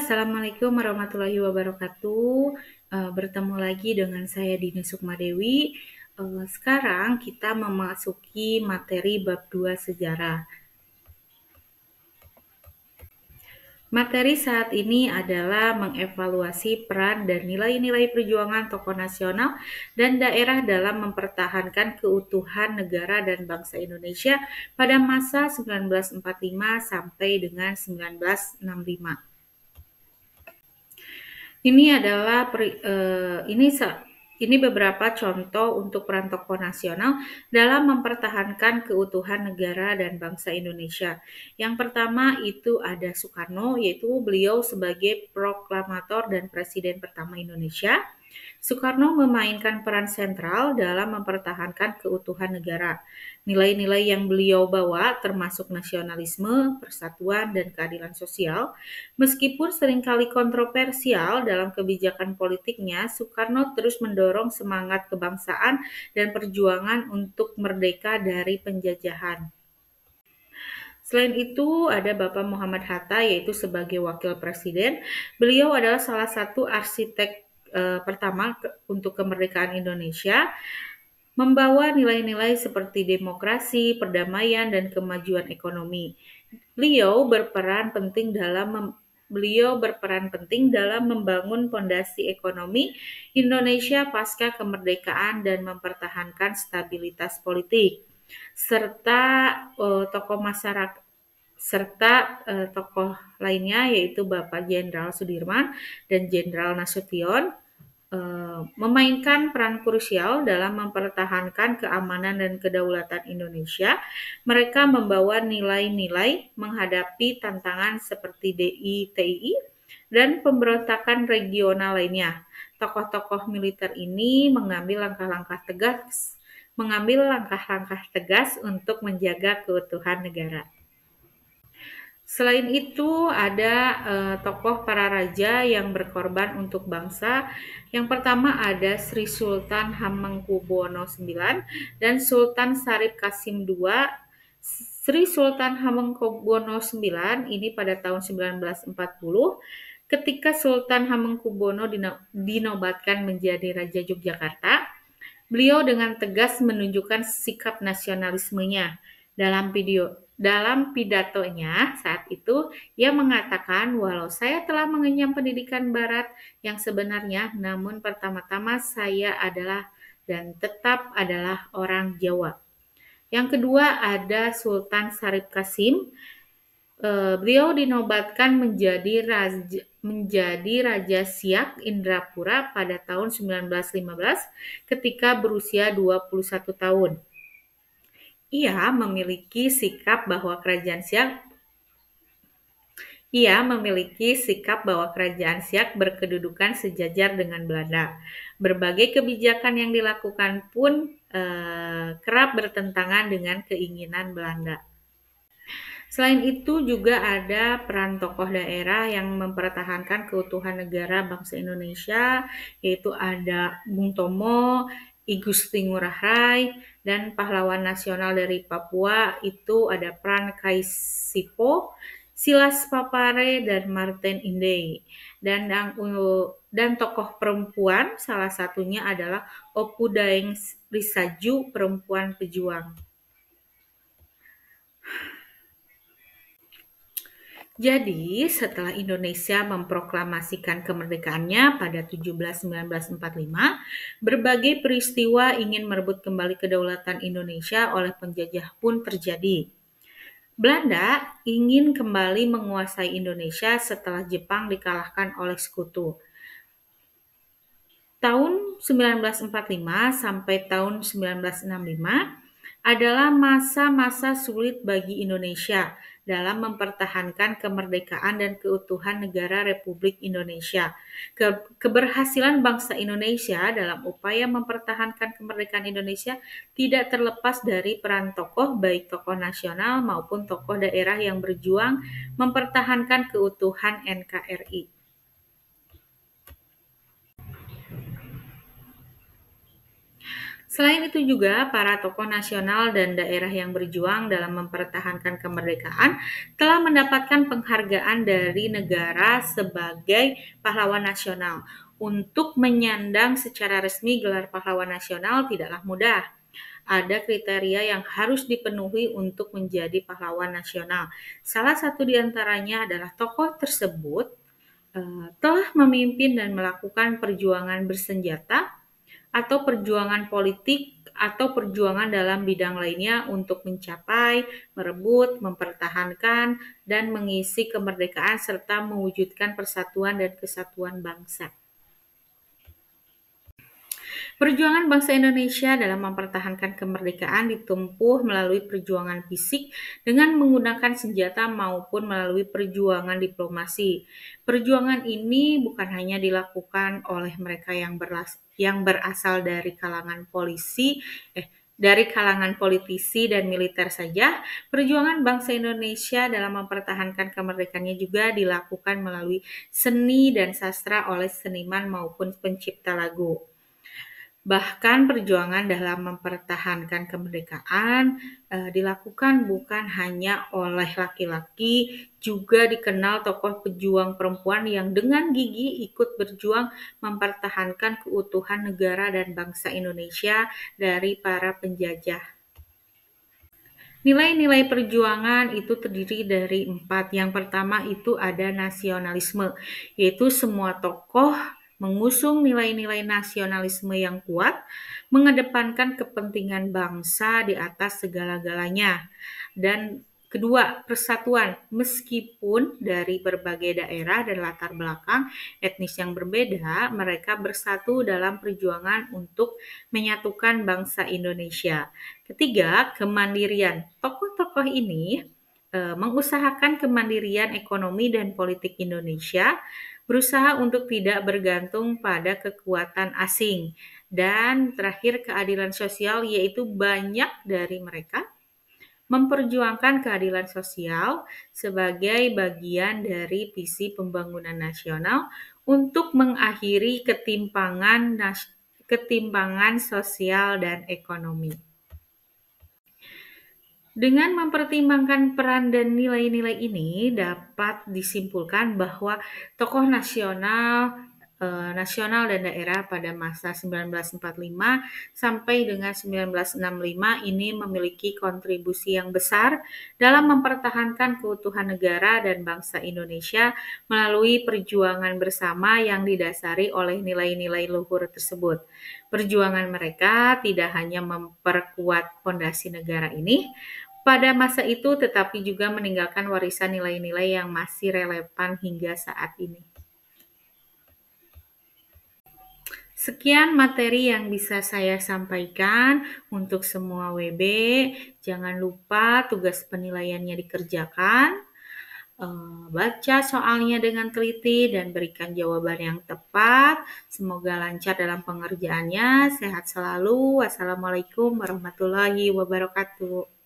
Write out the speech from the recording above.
Assalamualaikum warahmatullahi wabarakatuh. Bertemu lagi dengan saya Dini Sukmadewi. Sekarang kita memasuki materi bab 2 sejarah. Materi saat ini adalah mengevaluasi peran dan nilai-nilai perjuangan tokoh nasional dan daerah dalam mempertahankan keutuhan negara dan bangsa Indonesia pada masa 1945 sampai dengan 1965. Ini beberapa contoh untuk peran tokoh nasional dalam mempertahankan keutuhan negara dan bangsa Indonesia. Yang pertama itu ada Soekarno, yaitu beliau sebagai proklamator dan presiden pertama Indonesia. Soekarno memainkan peran sentral dalam mempertahankan keutuhan negara. Nilai-nilai yang beliau bawa termasuk nasionalisme, persatuan, dan keadilan sosial. Meskipun seringkali kontroversial dalam kebijakan politiknya, Soekarno terus mendorong semangat kebangsaan dan perjuangan untuk merdeka dari penjajahan. Selain itu, ada Bapak Muhammad Hatta, yaitu sebagai wakil presiden. Beliau adalah salah satu arsitek pertama untuk kemerdekaan Indonesia, membawa nilai-nilai seperti demokrasi, perdamaian, dan kemajuan ekonomi. Beliau berperan penting dalam membangun fondasi ekonomi Indonesia pasca kemerdekaan dan mempertahankan stabilitas politik. Tokoh lainnya yaitu Bapak Jenderal Sudirman dan Jenderal Nasution memainkan peran krusial dalam mempertahankan keamanan dan kedaulatan Indonesia. Mereka membawa nilai-nilai menghadapi tantangan seperti DITI dan pemberontakan regional lainnya. Tokoh-tokoh militer ini mengambil langkah-langkah tegas untuk menjaga keutuhan negara. Selain itu, ada tokoh para raja yang berkorban untuk bangsa. Yang pertama ada Sri Sultan Hamengkubuwono IX dan Sultan Syarif Qasim II. Sri Sultan Hamengkubuwono IX ini pada tahun 1940, ketika Sultan Hamengkubuwono dinobatkan menjadi Raja Yogyakarta, beliau dengan tegas menunjukkan sikap nasionalismenya. Dalam pidatonya saat itu, ia mengatakan, walau saya telah mengenyam pendidikan Barat yang sebenarnya, namun pertama-tama saya adalah dan tetap adalah orang Jawa. Yang kedua ada Sultan Syarif Qasim. Beliau dinobatkan menjadi Raja Siak Indrapura pada tahun 1915 ketika berusia 21 tahun. Ia memiliki sikap bahwa Kerajaan Siak berkedudukan sejajar dengan Belanda. Berbagai kebijakan yang dilakukan pun kerap bertentangan dengan keinginan Belanda. Selain itu juga ada peran tokoh daerah yang mempertahankan keutuhan negara bangsa Indonesia, yaitu ada Bung Tomo, I Gusti Ngurah Rai, dan pahlawan nasional dari Papua itu ada Pran Kaisipo, Silas Papare, dan Martin Inde. Dan tokoh perempuan salah satunya adalah Opu Daeng Risaju, perempuan pejuang. Jadi, setelah Indonesia memproklamasikan kemerdekaannya pada 17/1945, berbagai peristiwa ingin merebut kembali kedaulatan Indonesia oleh penjajah pun terjadi. Belanda ingin kembali menguasai Indonesia setelah Jepang dikalahkan oleh sekutu. Tahun 1945 sampai tahun 1965 adalah masa-masa sulit bagi Indonesia dalam mempertahankan kemerdekaan dan keutuhan negara Republik Indonesia. Keberhasilan bangsa Indonesia dalam upaya mempertahankan kemerdekaan Indonesia tidak terlepas dari peran tokoh, baik tokoh nasional maupun tokoh daerah yang berjuang mempertahankan keutuhan NKRI. Selain itu juga, para tokoh nasional dan daerah yang berjuang dalam mempertahankan kemerdekaan telah mendapatkan penghargaan dari negara sebagai pahlawan nasional. Untuk menyandang secara resmi gelar pahlawan nasional tidaklah mudah. Ada kriteria yang harus dipenuhi untuk menjadi pahlawan nasional. Salah satu di antaranya adalah tokoh tersebut telah memimpin dan melakukan perjuangan bersenjata atau perjuangan politik atau perjuangan dalam bidang lainnya untuk mencapai, merebut, mempertahankan, dan mengisi kemerdekaan serta mewujudkan persatuan dan kesatuan bangsa. Perjuangan bangsa Indonesia dalam mempertahankan kemerdekaan ditempuh melalui perjuangan fisik dengan menggunakan senjata maupun melalui perjuangan diplomasi. Perjuangan ini bukan hanya dilakukan oleh mereka yang berasal dari kalangan politisi dan militer saja. Perjuangan bangsa Indonesia dalam mempertahankan kemerdekaannya juga dilakukan melalui seni dan sastra oleh seniman maupun pencipta lagu. Bahkan perjuangan dalam mempertahankan kemerdekaan dilakukan bukan hanya oleh laki-laki, juga dikenal tokoh pejuang perempuan yang dengan gigih ikut berjuang mempertahankan keutuhan negara dan bangsa Indonesia dari para penjajah. Nilai-nilai perjuangan itu terdiri dari 4. Yang pertama itu ada nasionalisme, yaitu semua tokoh mengusung nilai-nilai nasionalisme yang kuat, mengedepankan kepentingan bangsa di atas segala-galanya. Dan kedua, persatuan. Meskipun dari berbagai daerah dan latar belakang etnis yang berbeda, mereka bersatu dalam perjuangan untuk menyatukan bangsa Indonesia. Ketiga, kemandirian. Tokoh-tokoh ini mengusahakan kemandirian ekonomi dan politik Indonesia, berusaha untuk tidak bergantung pada kekuatan asing. Dan terakhir, keadilan sosial, yaitu banyak dari mereka memperjuangkan keadilan sosial sebagai bagian dari visi pembangunan nasional untuk mengakhiri ketimpangan sosial dan ekonomi. Dengan mempertimbangkan peran dan nilai-nilai ini, dapat disimpulkan bahwa tokoh nasional dan daerah pada masa 1945 sampai dengan 1965 ini memiliki kontribusi yang besar dalam mempertahankan keutuhan negara dan bangsa Indonesia melalui perjuangan bersama yang didasari oleh nilai-nilai luhur tersebut. Perjuangan mereka tidak hanya memperkuat fondasi negara ini pada masa itu, tetapi juga meninggalkan warisan nilai-nilai yang masih relevan hingga saat ini. Sekian materi yang bisa saya sampaikan untuk semua WB. Jangan lupa tugas penilaiannya dikerjakan. Baca soalnya dengan teliti dan berikan jawaban yang tepat. Semoga lancar dalam pengerjaannya. Sehat selalu. Wassalamualaikum warahmatullahi wabarakatuh.